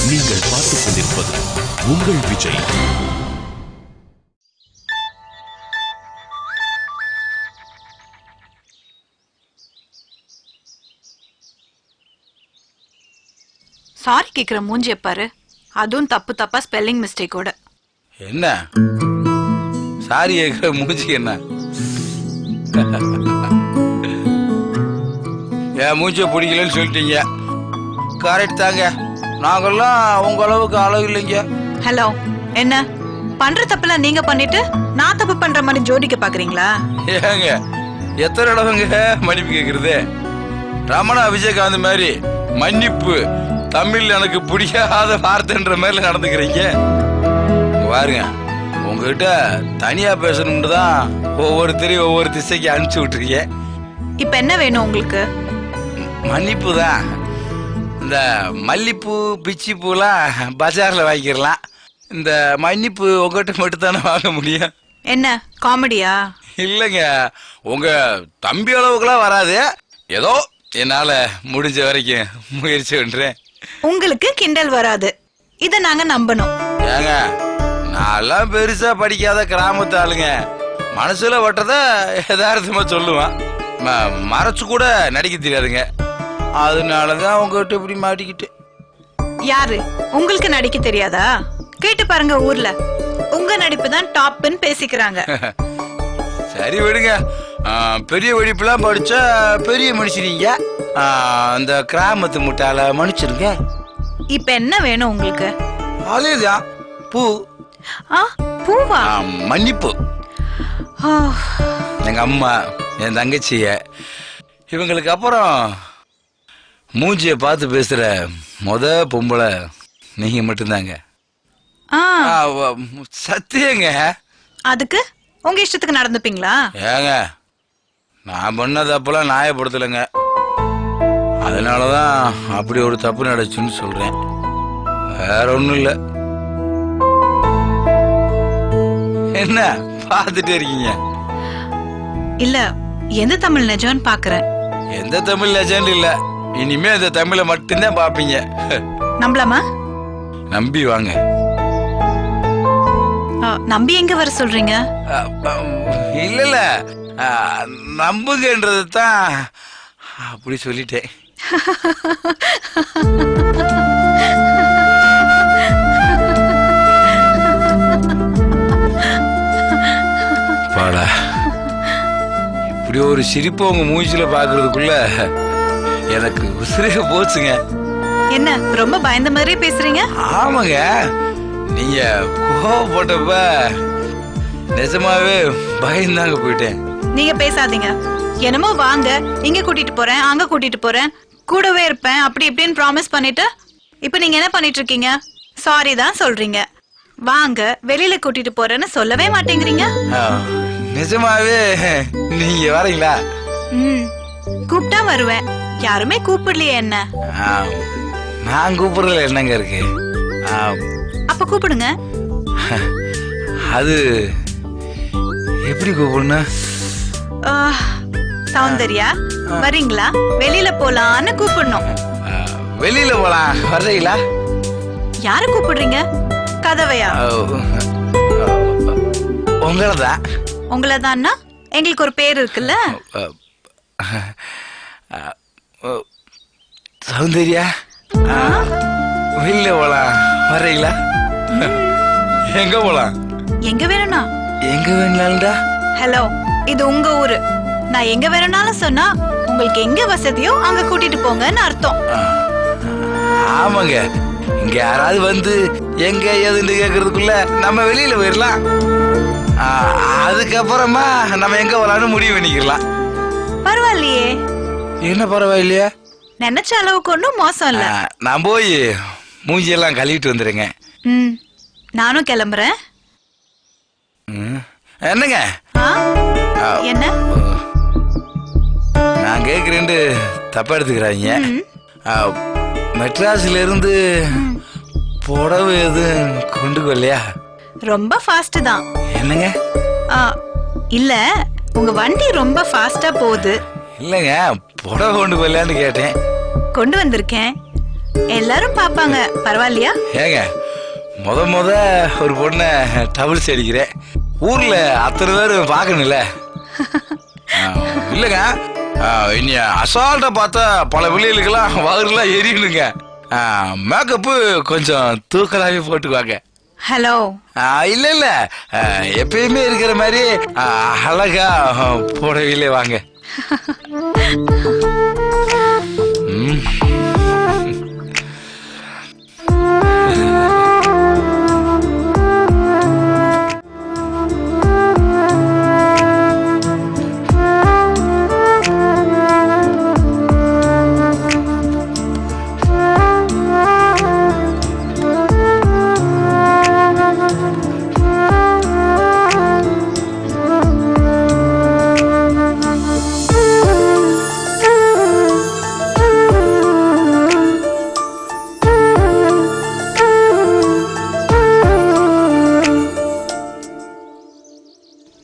நீங்கள் பார்த்துக் கொண்டிருப்பது உங்கள் விஜய். சாரி கேக்குற மூஞ்சிய பாரு, அதுவும் தப்பா ஸ்பெல்லிங் மிஸ்டேக்கோட. என்ன சாரி கேக்குற மூஞ்சி என்ன? என் மூஞ்சிய பிடிக்கலன்னு சொல்லிட்டீங்க. கரெக்ட் தாங்க, நாங்கெல்லாம் உங்க அளவுக்கு அழகு இல்லைங்க. ஹலோ, என்ன பண்ற தப்புலாம் நீங்க பண்ணிட்டு நான் தப்பு பண்ற மாதிரி ஜோடிக்க பாக்குறீங்களா? ஏங்க எத்தனை இடவங்க மன்னிப்பு கேக்குறது? ரமணா விஜயகாந்த் மாதிரி மன்னிப்பு தமிழ் எனக்கு பிடிக்காத வார்த்தைன்ற மாதிரி நடந்துக்கிறீங்க. பாருங்க, உங்ககிட்ட தனியா பேசணும்னு தான் ஒவ்வொருத்தரையும் ஒவ்வொரு திசைக்கு அனுப்பிச்சு விட்டுருக்கீங்க. இப்ப என்ன வேணும் உங்களுக்கு? மன்னிப்பு தான். இந்த மல்லிப்பூ பிச்சி பூலாம் பஜார்ல வாங்கிடலாம். இந்த மன்னிப்பு உங்ககிட்ட மட்டும் தானே வாங்க முடியும். என்ன காமெடியா? இல்லைங்க, உங்க தம்பி அளவுக்குலாம் வராது. ஏதோ என்னால முடிஞ்ச வரைக்கும் முயற்சி பண்றேன். உங்களுக்கு கிண்டல் வராது, இத நாங்க நம்பணும். ஏங்க, நான் பெருசா படிக்காத கிராமத்து ஆளுங்க. மனசுல வட்டத யதார்த்தமா சொல்லுவான். மறைச்சு கூட நடிக்க தெரியாதுங்க. அதனாலதான் உங்ககிட்ட இப்படி மாட்டிக்கிட்டு. யாரு உங்களுக்கு நடிக்க தெரியாதா? கேட்டு பாருங்க, ஊர்ல உங்க நடிப்பு தான் டாப்னு பேசிக்கிறாங்க. சரி விடுங்க, பெரிய வெடிப்புலாம் படிச்சா பெரிய மனுஷனீங்க. அந்த கிராமத்து முட்டால மன்னிச்சிருங்க. இப்ப என்ன வேணும் உங்களுக்கு? அதேதான், பூ. பூவா? மன்னிப்பு. எங்க அம்மா, என் தங்கச்சிய, இவங்களுக்கு அப்புறம் மூஞ்சிய பார்த்து பேசுற முத பொம்பளை நீங்க மட்டும்தாங்க. சத்தியங்க. அதுக்கு உங்க இஷ்டத்துக்கு நடந்துப்பீங்களா? ஏங்க, நான் பண்ண தப்பெல்லாம் நியாயப்படுத்தலைங்க. அதனாலதான் அப்படி ஒரு தப்பு நடச்சுன்னு சொல்றேன். வேற ஒண்ணும் இல்ல. என்ன பார்த்துட்டே இருக்கீங்க? இல்ல, எந்த தமிழ் நிஜம்னு பாக்குறேன். எந்த தமிழ் லெஜண்ட் இல்ல, இனிமே இந்த தமிழை மட்டும்தான் பாப்பீங்க. நம்பலாமா? நம்பி வாங்க. நம்பி எங்க வர சொல்றீங்க? இல்ல இல்ல, நம்புங்கன்றது தான் அப்படி சொல்லிட்டேன். பாடா, இப்படி ஒரு சிரிப்பு உங்க மூஞ்சில பாக்குறதுக்குள்ள எனக்கு உசிரே போச்சுங்க. என்ன ரொம்ப பயந்த மாதிரி பேசுறீங்க? ஆமாங்க, நீங்க கோவப்பட்டப்ப நிஜமாவே பயந்தாங்க போயிட்டேன். நீங்க பேசாதீங்க. என்னமோ வாங்க, இங்க கூட்டிட்டு போறேன், அங்க கூட்டிட்டு போறேன், கூடவே இருப்பேன், அப்படி இப்படின்னு ப்ராமிஸ் பண்ணிட்டு இப்ப நீங்க என்ன பண்ணிட்டு இருக்கீங்க? சாரி தான் சொல்றீங்க. வாங்க வெளியில கூட்டிட்டு போறேன்னு சொல்லவே மாட்டேங்கிறீங்க. நிஜமாவே நீங்க வரீங்களா? கூப்பிட்டா வருவேன். யாருமே கூப்பிடலையே என்ன? நான் கூப்பிடுறதுல என்னங்க இருக்கு? அப்ப கூப்பிடுங்க. அது எப்படி கூப்பிடணும்? சௌந்தர்யா வரீங்களா? வெளியில போலான்னு கூப்பிடணும். வெளியில போலாம், வர்றீங்களா? யாரு கூப்பிடுறீங்க? கதவையா? உங்களதான். உங்களதான்னா எங்களுக்கு ஒரு பேர் இருக்குல்ல. சௌந்தர்யா, வெளியில போலாம், வர்றீங்களா? எங்க போலாம்? எங்க வேணும்னா? எங்க வேணாலும்டா. ஹலோ, இது உங்க ஊரு. நான் எங்க வேணும்னாலும் சொன்னா உங்களுக்கு எங்க வசதியோ அங்க கூட்டிட்டு போங்கன்னு அர்த்தம். ஆமாங்க, இங்க யாராவது வந்து எங்க ஏதுன்னு கேக்குறதுக்குள்ள நம்ம வெளியில போயிடலாம். அதுக்கப்புறமா நம்ம எங்க போலான்னு முடிவு பண்ணிக்கலாம். பரவாயில்லையே. என்ன பரவாயில்லையா? நினைச்ச அளவுக்கு ஒன்னும் மோசம் இல்ல. நான் போய் மூஞ்சியெல்லாம் கழுவிட்டு வந்துருங்க. நானும் கிளம்புறேன். என்னங்க? என்ன? நான் கேக்குறேன்னு தப்பா எடுத்துக்கிறாங்க. மெட்ராஸ்ல இருந்து புடவை எதுவும் கொண்டு வரலையா? ரொம்ப ஃபாஸ்ட் தான். என்னங்க? இல்ல, உங்க வண்டி ரொம்ப ஃபாஸ்டா போகுது. இல்லங்க, புடவை கொண்டு வரலையான்னு கேட்டேன். கொண்டு வந்திருக்கேன். எல்லாரும் பாப்பாங்க, பரவாயில்லையா? ஏங்க முத ஒரு பொண்ணை டபுள்ஸ் அடிக்கிறேன். ஊர்ல அத்தனை பேர் பார்க்கணும்ல. இல்லைங்க, இனி அசால்ட்டா பார்த்தா பல பிள்ளைகளுக்கெல்லாம் வகுறுலாம் எரியணுங்க. மேக்கப்பு கொஞ்சம் தூக்கலாவே போட்டுக்குவாங்க. ஹலோ. இல்ல இல்ல, எப்பயுமே இருக்கிற மாதிரி அழகா போடவில்லை வாங்க.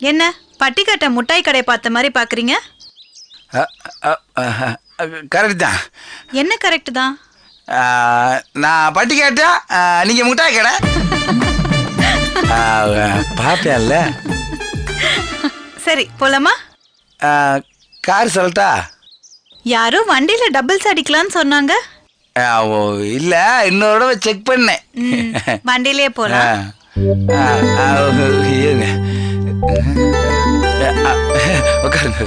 என்ன பட்டிக்காட்ட முட்டாய் கடை பார்த்த மாதிரி பாக்குறீங்க? கரெக்ட் தான். என்ன கரெக்ட் தான்? நான் பட்டிக்காட்டா, நீங்க முட்டாய் கடை பாப்பேன்ல. சரி போலாமா? கார் சொல்லட்டா? யாரும் வண்டியில டபுள்ஸ் அடிக்கலாம்னு சொன்னாங்க. இல்ல, இன்னொரு தடவை செக் பண்ணேன். வண்டியிலே போலாம். உட்காருங்க.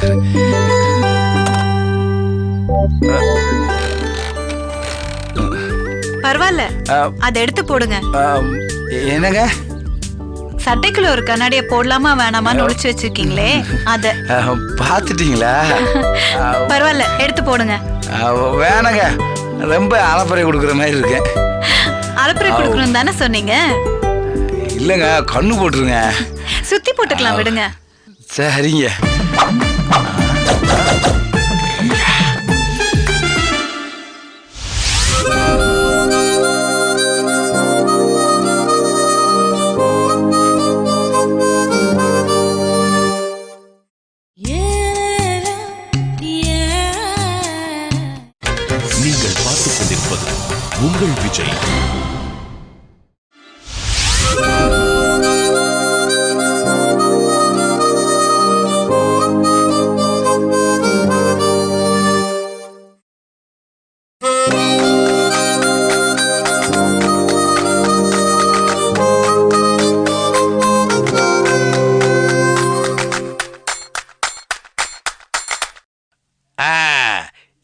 பரவாயில்ல, அதை எடுத்து போடுங்க. என்னங்க? சட்டைக்குள்ள ஒரு கண்ணாடிய போடலாமா வேணாமான்னு ஒளிச்சு வச்சிருக்கீங்களே, அத பாத்துட்டீங்களா? பரவாயில்ல, எடுத்து போடுங்க. வேணாங்க, ரொம்ப அலப்பறை கொடுக்குற மாதிரி இருக்கு. அலப்பறை கொடுக்கணும் தானே சொன்னீங்க? இல்லங்க, கண்ணு போட்டுருங்க. சுத்தி போட்டுக்கலாம், விடுங்க. சரிங்க. நீங்கள் பார்த்துக் கொண்டிருப்பது உங்கள் விஜய்.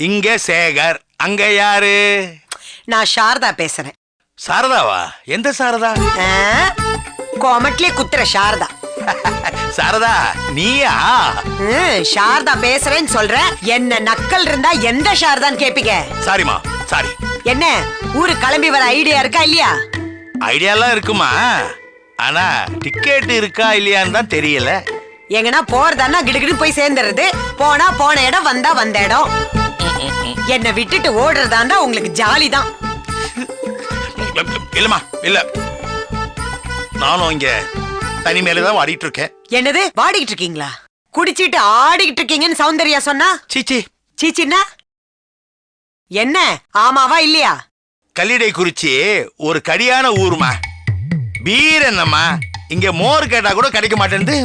இங்க சேகர், அங்க யாரு? நான் சாரதா பேசுறேன். சாரதாவா? எந்த சாரதா? கோமட்லயே குத்துற சாரதா. சாரதா நீயா? சாரதா பேசுறேன்னு சொல்ற, என்ன நக்கல் இருந்தா எந்த சாரதான்னு கேப்பீங்க? சாரிமா, சாரி. என்ன ஊரு கிளம்பி வர ஐடியா இருக்கா இல்லையா? ஐடியாலாம் இருக்குமா, ஆனா டிக்கெட் இருக்கா இல்லையான்னு தான் தெரியல. எங்கன்னா போறதான்னா கிடுகிடு போய் சேர்ந்துறது, போனா போன இடம், வந்தா வந்த இடம். என்ன விட்டுட்டு ஓடுறதாண்டா உங்களுக்கு ஜாலி தான். இல்லமா, இல்ல, நானும் இங்க தனிமையிலதான் வாடிட்டு இருக்கேன். என்னது வாடிக்கிட்டு இருக்கீங்களா? குடிச்சிட்டு ஆடிக்கிட்டு இருக்கீங்கன்னு சௌந்தர்யா சொன்னா? சீச்சி. சீச்சின்னா என்ன, ஆமாவா இல்லையா? கல்லிடை குறிச்சி ஒரு கடியான ஊருமா. பீர் என்னம்மா, இங்க மோர் கேட்டா கூட கிடைக்க மாட்டேன்து.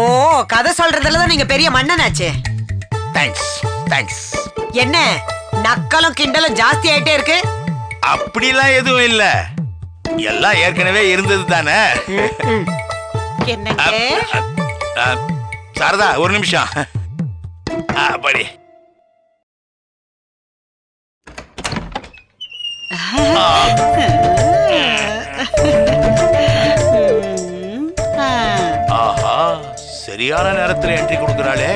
ஓ, கதை சொல்றதுலதான் நீங்க பெரிய மன்னனாச்சு. Thanks, thanks. என்ன நக்கலும் கிண்டலும் ஜாஸ்தி ஆயிட்டே இருக்கு? அப்படிலாம் எதுவும் இல்ல, எல்லாம் ஏற்கனவே இருந்தது தானே. என்னங்க சாரதா, ஒரு நிமிஷம். படி. ஆஹா, சரியான நேரத்துல என்ட்ரி கொடுக்கறாளே.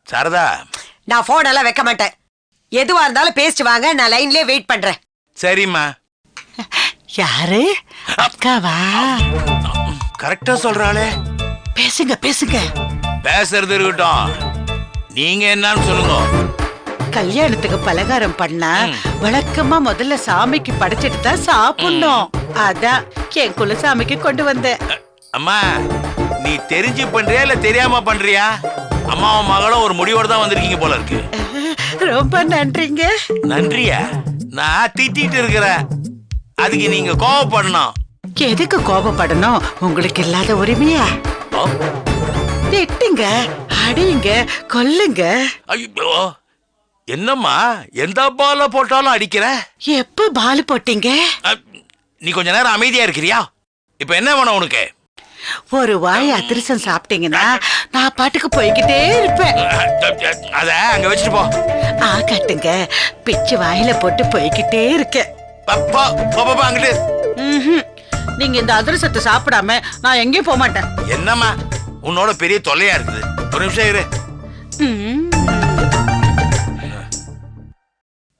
சாரதா, நான் போன் எல்லாம் வைக்க மாட்டேன். எதுவா இருந்தாலும் பேசிட்டு வாங்க, நான் லைன்லயே வெயிட் பண்றேன். சரிம்மா. யாரு? அக்காவா? கரெக்டா சொல்றாளே. பேசுங்க பேசுங்க. பேசுறது இருக்கட்டும், நீங்க என்னன்னு சொல்லுங்க. கல்யாணத்துக்கு பலகாரம் பண்ணா வழக்கமா முதல்ல சாமிக்கு படைச்சிட்டு தான் சாப்பிடணும். அதான் என் குலசாமிக்கு கொண்டு வந்தேன். அம்மா, நீ தெரிஞ்சு பண்றியா இல்ல தெரியாம பண்றியா? அம்மாவும் மகளும் ஒரு முடிவோடு தான் வந்திருக்கீங்க போல இருக்கு. ரொம்ப நன்றிங்க. நன்றியா? நான் திட்டிட்டு இருக்கிறேன், அதுக்கு நீங்க கோவப்படணும். எதுக்கு கோபப்படணும்? உங்களுக்கு இல்லாத உரிமையா? திட்டுங்க, அடியுங்க, கொல்லுங்க. ஐயோ, என்னம்மா எந்த பால போட்டாலும் அடிக்கிற? எப்ப பால் போட்டீங்க? நீ கொஞ்ச நேரம் அமைதியா இருக்கிறியா? இப்ப என்ன வேணும் உனக்கு? ஒரு வாய் அதிரசம் சாப்பிட்டீங்கன்னா நான் பாட்டுக்கு போய்கிட்டே இருப்பேன். அத அங்க வச்சுட்டு போ. கட்டுங்க, பிச்சு வாயில போட்டு போய்கிட்டே இருக்கேன். அங்கிட்டு. நீங்க இந்த அதிரசத்தை சாப்பிடாம நான் எங்கேயும் போக மாட்டேன். என்னம்மா உன்னோட பெரிய தொல்லையா இருக்குது? ஒரு நிமிஷம் இரு.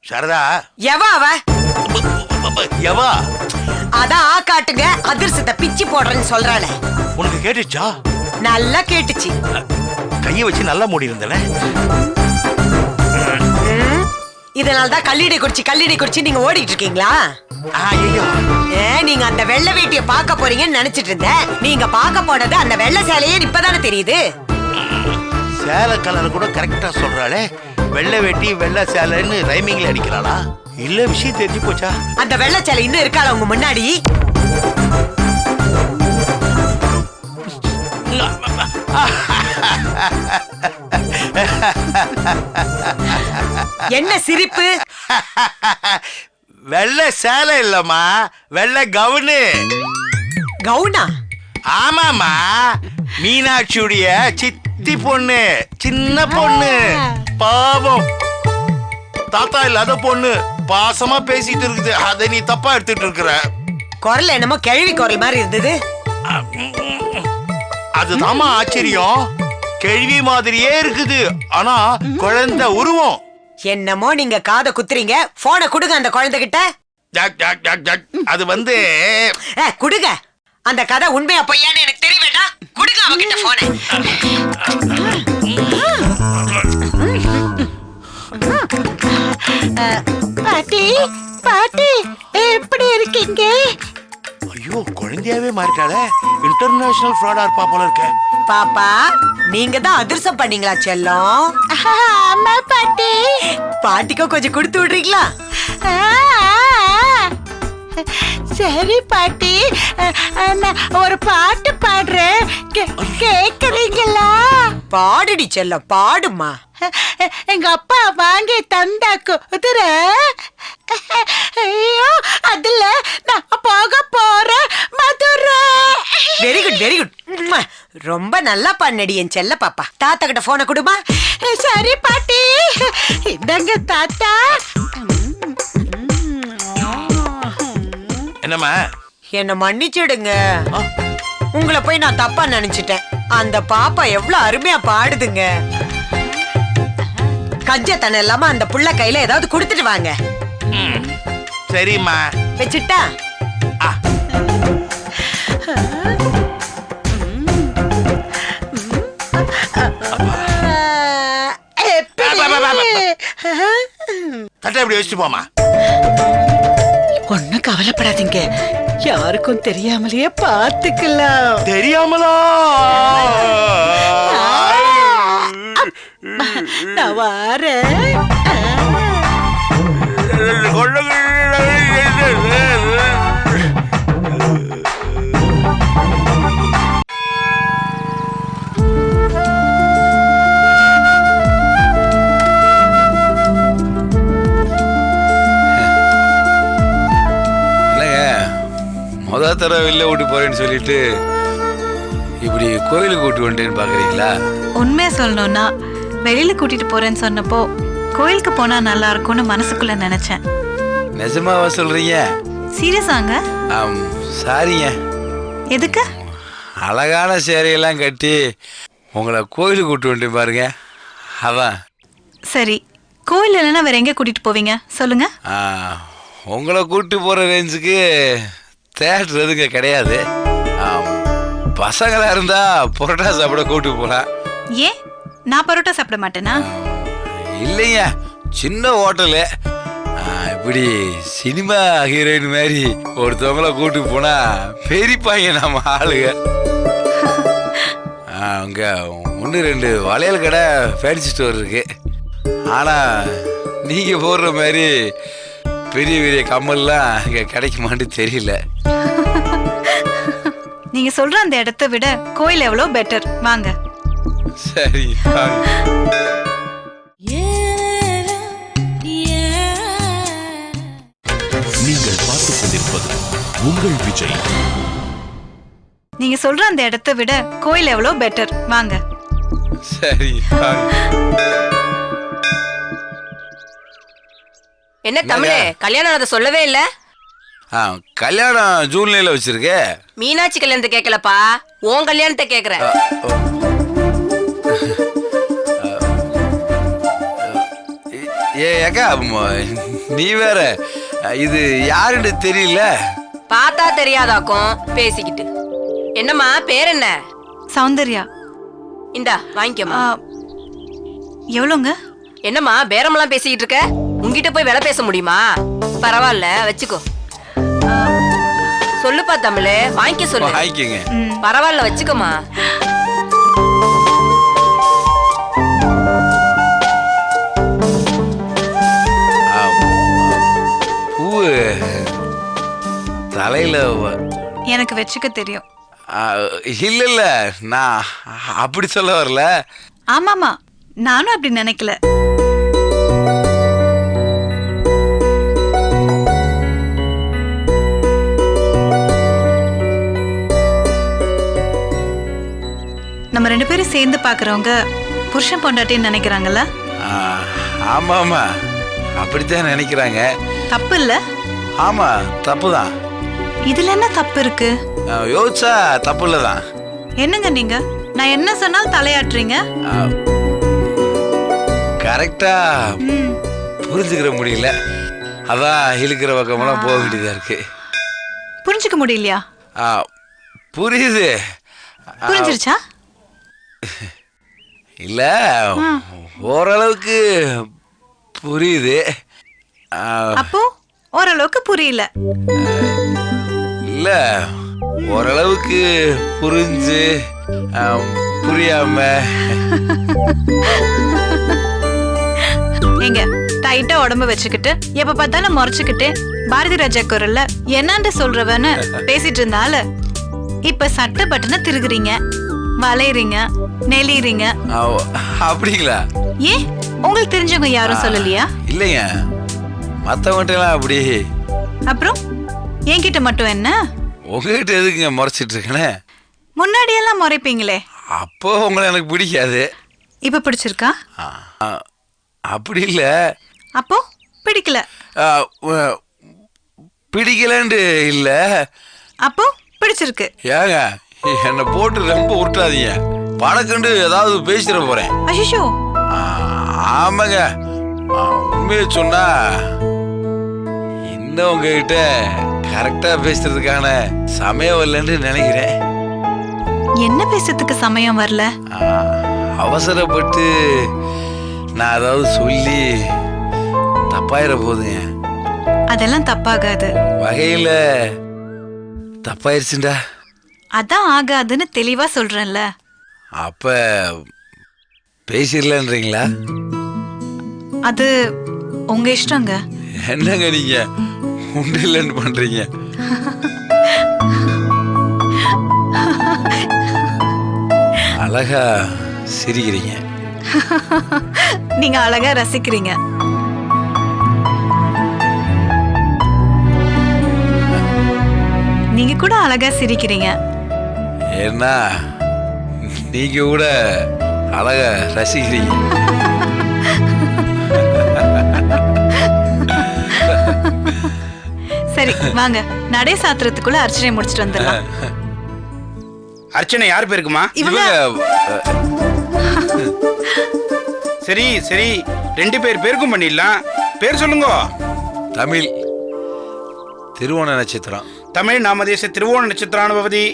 சரதா. எவா அவ? எவா? அதான் காட்டுங்க, அதிர்ஷ்டத்தை பிச்சு போடுறேன்னு சொல்றாள. உனக்கு கேட்டுச்சா? நல்லா கேட்டுச்சு. கைய வச்சு நல்லா மூடி இருந்தேனே. இதனால்தான் கல்லீடை குறிச்சி நீங்க ஓடிட்டு இருக்கீங்களா? ஐயோ, நீங்க அந்த வெள்ளை வேட்டிய பார்க்க போறீங்கன்னு நினைச்சிட்டு இருந்தேன். நீங்க பார்க்க போனது அந்த வெள்ளை சேலையே இப்பதானே தெரியுது. சேலை கலர் கூட கரெக்டா சொல்றாளே. வெள்ளை வேட்டி வெள்ளை சேலைன்னு ரைமிங்ல அடிக்கிறாளா? இல்ல விஷயம் தெரிஞ்சு போச்சா? அந்த வெள்ளை சேலை இன்னும் இருக்காளா உங்க முன்னாடி? என்ன சிரிப்பு? வெள்ளை சேலை இல்லம்மா, வெள்ளை கவுனு. கவுனா? ஆமாமா, மீனாட்சியுடைய சித்தி பொண்ணு, சின்ன பொண்ணு, பாவம். தாத்தா இல்லாத பொண்ணு, பாசமா பேசிட்டு இருக்குது. அதை நீ தப்பா எடுத்துட்டு இருக்கிற. குரல் என்னமோ கிழவி குரல் மாதிரி இருந்தது. அதுதாமா ஆச்சரியம். கேள்வி மாதிரியே இருக்குது, ஆனா குழந்தை உருவம். என்னமோ நீங்க காதை குத்துறீங்க. போனை குடுங்க அந்த குழந்தை கிட்ட. அது வந்து குடுங்க. அந்த கதை உண்மையா பொய்யான்னு எனக்கு தெரிய வேண்டாம். குடுங்க அவகிட்ட போனை. பாட்டி, பாட்டி எப்படி இருக்கீங்க? ஐயோ, குழந்தையாவே மாறிட்டாளே. இன்டர்நேஷனல் ஃப்ராடா இருப்பா போல இருக்க. பாப்பா, நீங்க தான் அதிர்ஷ்டம் பண்ணீங்களா செல்லம்? ஆமா பாட்டி. பாட்டிக்கும் கொஞ்சம் கொடுத்து விடுறீங்களா? சரி பாட்டி, நான் ஒரு பாட்டு பாடுறேன், கேக்குறீங்களா? பாடுடி செல்லம், பாடுமா. எங்க அப்பா வாங்கி தந்தா குதிரை, ஐயோ அதுல நான் போக போறேன் Madurai. Very good, very good. ரொம்ப நல்லா பண்ணடி என் செல்ல பாப்பா. தாத்தா கிட்ட போனை கொடுமா. சரி பாட்டி, இந்தாங்க தாத்தா. என்னம்மா? என்ன மன்னிச்சிடுங்க, உங்களை போய் நான் தப்பா நினைச்சிட்டேன். அந்த பாப்பா எவ்வளவு அருமையா பாடுதுங்க. கஞ்சத்தனம் இல்லாம அந்த புள்ள கையில ஏதாவது கொடுத்துட்டு வாங்க. சரிம்மா, வச்சுட்டா? தட்டை எப்படி வச்சுட்டு போமா. ஒண்ணும் கவலைப்படாதீங்க, யாருக்கும் தெரியாமலேயே பாத்துக்கலாம். தெரியாமலா? நான் வாரேன். முத தடவை வெளில ஓட்டு போறேன்னு சொல்லிட்டு இப்படி கோயிலுக்கு கூட்டு வந்துட்டேன்னு பாக்குறீங்களா? உண்மையா சொல்லணும்னா வெளியில கூட்டிட்டு போறேன்னு சொன்னப்போ கோயிலுக்கு போனா நல்லா இருக்கும்னு மனசுக்குள்ள நினைச்சேன். நிஜமாவா சொல்றீங்க? சீரியஸாங்க? சாரிங்க. எதுக்கு? அழகான சேரையெல்லாம் கட்டி உங்களை கோயிலுக்கு கூட்டு வந்துட்டு பாருங்க, அதான். சரி, கோயில் இல்லைன்னா வேற எங்க கூட்டிட்டு போவீங்க சொல்லுங்க. உங்களை கூட்டு போற ரேஞ்சுக்கு தேட்டர் எதுங்க கிடையாது. பசங்களா இருந்தா பரோட்டா சாப்பிட கூட்டு போலாம். ஏன் நான் பரோட்டா சாப்பிட மாட்டேனா? இல்லைங்க, சின்ன ஹோட்டலு. இப்படி சினிமா ஹீரோயின் மாதிரி ஒருத்தவங்கள கூட்டு போனா பெரிப்பாங்க நம்ம ஆளுங்க. அங்க ஒன்று 2 வளையல் கடை ஃபேன்சி ஸ்டோர் இருக்கு. ஆனால் நீங்கள் போடுற மாதிரி பெரிய பெரிய கம்மல்லாம் இங்கே கிடைக்குமான்னு தெரியல. நீங்க சொல்ற அந்த இடத்தை விட கோயில் எவ்வளோ பெட்டர். வாங்க. சரி வாங்க. நீங்கள் பார்த்துக் கொண்டிருப்பது உங்கள் விஜய். நீங்க சொல்ற அந்த இடத்தை விட கோயில் எவ்வளோ பெட்டர். வாங்க. சரி வாங்க. என்ன தமிழே, கல்யாணம் அதை சொல்லவே இல்ல? கல்யாணம் ஜூன்ல வச்சிருக்க. மீனாட்சி கல்யாணத்தை கேட்கலப்பா, உன் கல்யாணத்தை கேக்குறேன். ஏக்கா நீ வேற, இது யாருன்னு தெரியல. பார்த்தா தெரியாதாக்கும் பேசிக்கிட்டு. என்னம்மா பேர் என்ன? சௌந்தர்யா. இந்தா வாங்கிக்கம்மா. எவ்வளோங்க? என்னம்மா பேரமெல்லாம் பேசிக்கிட்டு இருக்க? உங்ககிட்ட போய் விலை பேச முடியுமா? பரவாயில்ல வச்சுக்கோ. சொல்லுப்பா தமிழே, வாங்கிக்க சொல்லு. வாங்கிக்கங்க. பரவாயில்ல வச்சுக்கோமா. பூவு தலையில எனக்கு வச்சுக்க தெரியும். இல்ல இல்ல, நான் அப்படி சொல்ல வரல. ஆமாமா, நானும் அப்படி நினைக்கல. நம்ம 2 பேரும் சேர்ந்து பாக்குறவங்க புருஷன் பொண்டாட்டின்னு நினைக்கிறாங்கல்ல? ஆமா ஆமா, அப்படித்தான் நினைக்கிறாங்க. தப்பு இல்ல? ஆமா தப்புதான். இதுல என்ன தப்பு இருக்கு? யோசிச்சா தப்பு இல்லதான். என்னங்க நீங்க, நான் என்ன சொன்னாலும் தலையாட்டுறீங்க. கரெக்டா புரிஞ்சுக்கிற முடியல, அதான் இழுக்கிற பக்கமெல்லாம் போக வேண்டியதா இருக்கு. புரிஞ்சுக்க முடியலையா? புரியுது. புரிஞ்சிருச்சா? இல்ல, ஓரளவுக்கு புரியுது. அப்போ ஓரளவுக்கு புரியல. இல்ல, ஓரளவுக்கு புரிஞ்சு புரியாம. எங்க டைட்டா உடம்ப வச்சுக்கிட்டு எப்ப பார்த்தாலும் முறைச்சுக்கிட்டு பாரதி ராஜா குரல்ல என்னான்னு சொல்றவன்னு பேசிட்டு இருந்தால இப்ப சட்டை பட்டனை திருகுறீங்க, வளையறீங்க, நெளிறீங்க. அப்படிங்களா? ஏன் உங்களுக்கு தெரிஞ்சவங்க யாரும் சொல்லலையா? இல்லைங்க, மத்தவங்கட்டெல்லாம் அப்படி. அப்புறம் என்கிட்ட மட்டும் என்ன? உங்ககிட்ட எதுக்குங்க முறைச்சிட்டு இருக்கேன்? முன்னாடி எல்லாம் முறைப்பீங்களே. அப்போ உங்களை எனக்கு பிடிக்காது. இப்ப பிடிச்சிருக்கா? அப்படி இல்ல. அப்போ பிடிக்கல? பிடிக்கலன்னு இல்ல. அப்போ பிடிச்சிருக்கு. ஏங்க என்னை போட்டு ரொம்ப உருட்டாதீங்க, படக்கண்டு ஏதாவது பேசிட போறேன். அஷிஷோ. ஆமாங்க, உண்மையை சொன்னா இன்னும் உங்ககிட்ட கரெக்டா பேசுறதுக்கான சமயம் வரலன்னு நினைக்கிறேன். என்ன பேசுறதுக்கு சமயம் வரல? அவசரப்பட்டு நான் அதாவது சொல்லி தப்பாயிர போதுங்க. அதெல்லாம் தப்பாகாது. வகையில தப்பாயிருச்சுண்டா. அதான் ஆகாதுன்னு தெளிவா சொல்றேன்ல. அப்ப பேசிடலன்றீங்களா? அது உங்க இஷ்டங்க. என்னங்க நீங்க உண்டு இல்லைன்னு பண்றீங்க? அழகா சிரிக்கிறீங்க. நீங்க அழகா ரசிக்கிறீங்க. நீங்க கூட அழகா சிரிக்கிறீங்க. ஏன்னா நீங்க கூட அழகா ரசிக்கிறீங்க. சரி வாங்க, நடை சாத்திரத்துக்குள்ள அர்ச்சனை முடிச்சிட்டு வந்துடலாம். அர்ச்சனை யார் பேருக்குமா? இவங்க. சரி சரி, 2 பேருக்கும் பண்ணிடலாம். பேர் சொல்லுங்க. தமிழ், திருவோண நட்சத்திரம். தமிழ் நாமதேச திருவோண நட்சத்திரானுபவதி.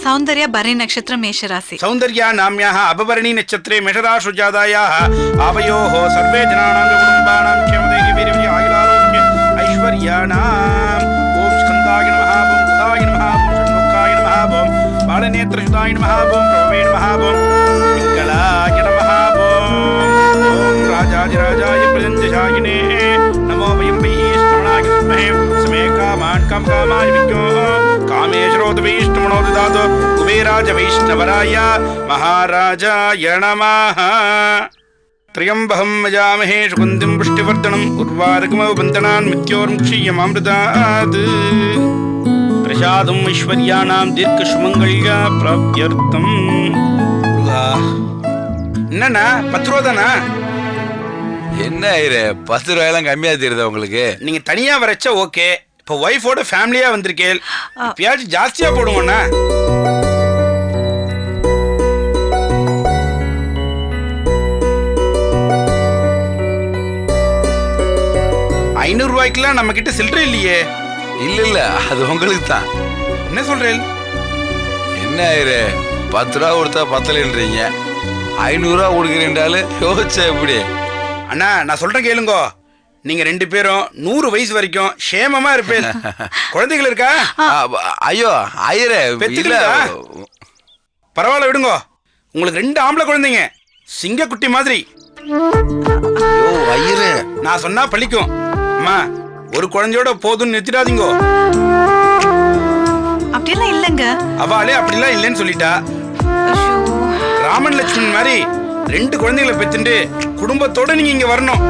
சௌந்தர்யா பரணி நட்சத்திரம் மேஷராசி. சௌந்தர்யா நாம்யாः அபபரணி நட்சத்திரே மேஷராசி ஜாதாயாः ஆவயோः சர்வே ஜனானாம் குடும்பானாம் க்ஷேமதேகி வீரவி ஆயுராரோக்ய ஐஸ்வர்யானாம். ஓம் ஸ்கந்தாய நமः, ஓம் புதாய நமः, ஓம் ஷண்முகாய நமः, ஓம் பாலநேத்ரசுதாய நமः, ஓம் பிரபவே நமः, ஓம் பிங்களா प्रशायिने नमो वयं वैष्णवनाय विद्महे समे कामान् कामकामाय विद्महे कामेश्वरोत वैष्णवनो ददातु कुबेराज वैष्णवराय महाराजाय नमः त्र्यम्बकं यजामहे सुगन्धिं पुष्टिवर्धनम् उर्वारुकमिव बन्धनान् मृत्योर्मुक्षीयमामृतात् प्रसादम् ऐश्वर्याणां दीर्घसुमङ्गल्या प्राप्त्यर्थम् என்னண்ணா 10 ரூபா தானா? என்ன ஐயரே 10 ரூபாயெல்லாம் கம்மியா தெரியுதா உங்களுக்கு? நீங்க தனியா வரச்சா ஓகே. இப்போ ஒய்ஃபோட ஃபேமிலியா வந்திருக்கேன். இப்பயாச்சும் ஜாஸ்தியா போடுவோண்ணா. ₹500 நம்ம கிட்ட சில்லறை இல்லையே. இல்ல அது உங்களுக்கு தான். என்ன சொல்றேன்? என்ன ஐயரே 10 ரூபா கொடுத்தா பத்தலைன்றீங்க, 500 ரூபா கொடுக்குறீன்றாலும் யோசிச்சா எப்படி? அண்ணா நான் சொல்றேன் கேளுங்கோ. நீங்க 2 பேரும் 100 வயசு வரைக்கும் சேமமா இருப்பேன். குழந்தைகள் இருக்கா? ஐயோ ஐயரே இல்ல. பரவாயில்ல விடுங்கோ. உங்களுக்கு 2 ஆம்பளை குழந்தைங்க, சிங்கக்குட்டி மாதிரி. ஐயோ ஐயரே நான் சொன்னா பழிக்கும். அம்மா ஒரு குழந்தையோட போதும்னு நிறுத்திடாதீங்கோ. அப்படியெல்லாம் இல்லங்க. அவளே அப்படிலாம் இல்லைன்னு சொல்லிட்டா. ராமன் லட்சுமணன் மாதிரி 2 குழந்தைகளை பெத்துட்டு குடும்பத்தோட நீங்க இங்க வரணும்.